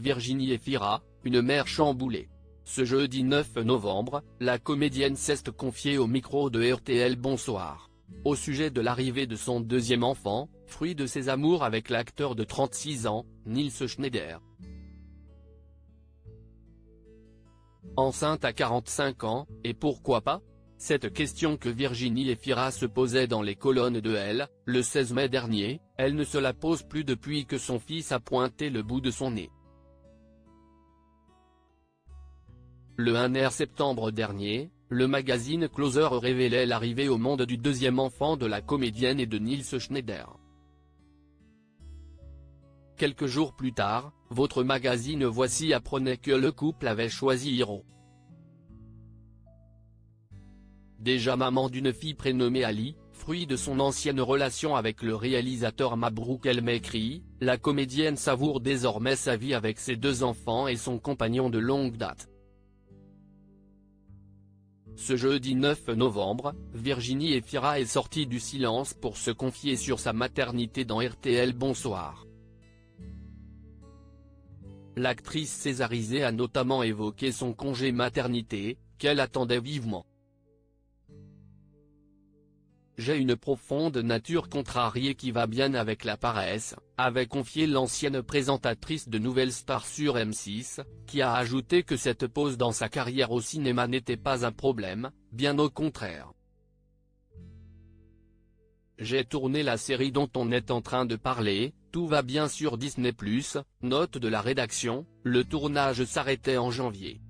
Virginie Efira, une mère chamboulée. Ce jeudi 9 novembre, la comédienne s'est confiée au micro de RTL Bonsoir. Au sujet de l'arrivée de son deuxième enfant, fruit de ses amours avec l'acteur de 36 ans, Nils Schneider. Enceinte à 45 ans, et pourquoi pas? Cette question que Virginie Efira se posait dans les colonnes de Elle, le 16 mai dernier, elle ne se la pose plus depuis que son fils a pointé le bout de son nez. Le 1er septembre dernier, le magazine Closer révélait l'arrivée au monde du deuxième enfant de la comédienne et de Nils Schneider. Quelques jours plus tard, votre magazine Voici apprenait que le couple avait choisi Hiro. Déjà maman d'une fille prénommée Ali, fruit de son ancienne relation avec le réalisateur Mabrouk El Mekri, la comédienne savoure désormais sa vie avec ses deux enfants et son compagnon de longue date. Ce jeudi 9 novembre, Virginie Efira est sortie du silence pour se confier sur sa maternité dans RTL Bonsoir. L'actrice césarisée a notamment évoqué son congé maternité, qu'elle attendait vivement. J'ai une profonde nature contrariée qui va bien avec la paresse, avait confié l'ancienne présentatrice de Nouvelles Stars sur M6, qui a ajouté que cette pause dans sa carrière au cinéma n'était pas un problème, bien au contraire. J'ai tourné la série dont on est en train de parler, tout va bien sur Disney+, note de la rédaction, le tournage s'arrêtait en janvier.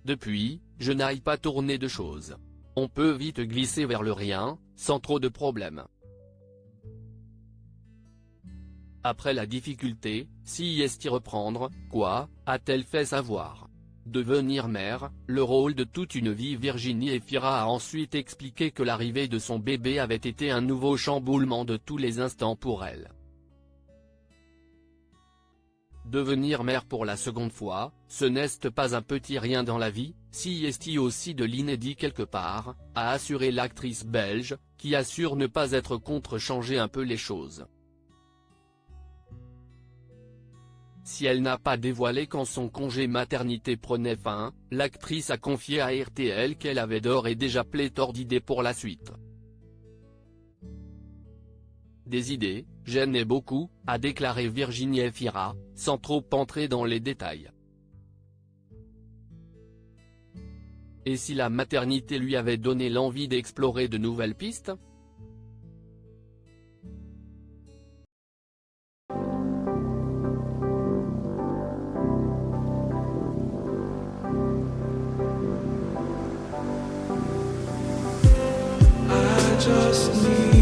Depuis, je n'aille pas tourner de choses. On peut vite glisser vers le rien, sans trop de problèmes. Après la difficulté, si est-y reprendre, quoi, a-t-elle fait savoir? Devenir mère, le rôle de toute une vie. Virginie Efira a ensuite expliqué que l'arrivée de son bébé avait été un nouveau chamboulement de tous les instants pour elle. Devenir mère pour la seconde fois, ce n'est pas un petit rien dans la vie, si est-il aussi de l'inédit quelque part, a assuré l'actrice belge, qui assure ne pas être contre changer un peu les choses. Si elle n'a pas dévoilé quand son congé maternité prenait fin, l'actrice a confié à RTL qu'elle avait d'ores et déjà pléthore d'idées pour la suite. Des idées, j'en ai beaucoup, a déclaré Virginie Efira, sans trop entrer dans les détails. Et si la maternité lui avait donné l'envie d'explorer de nouvelles pistes? I just need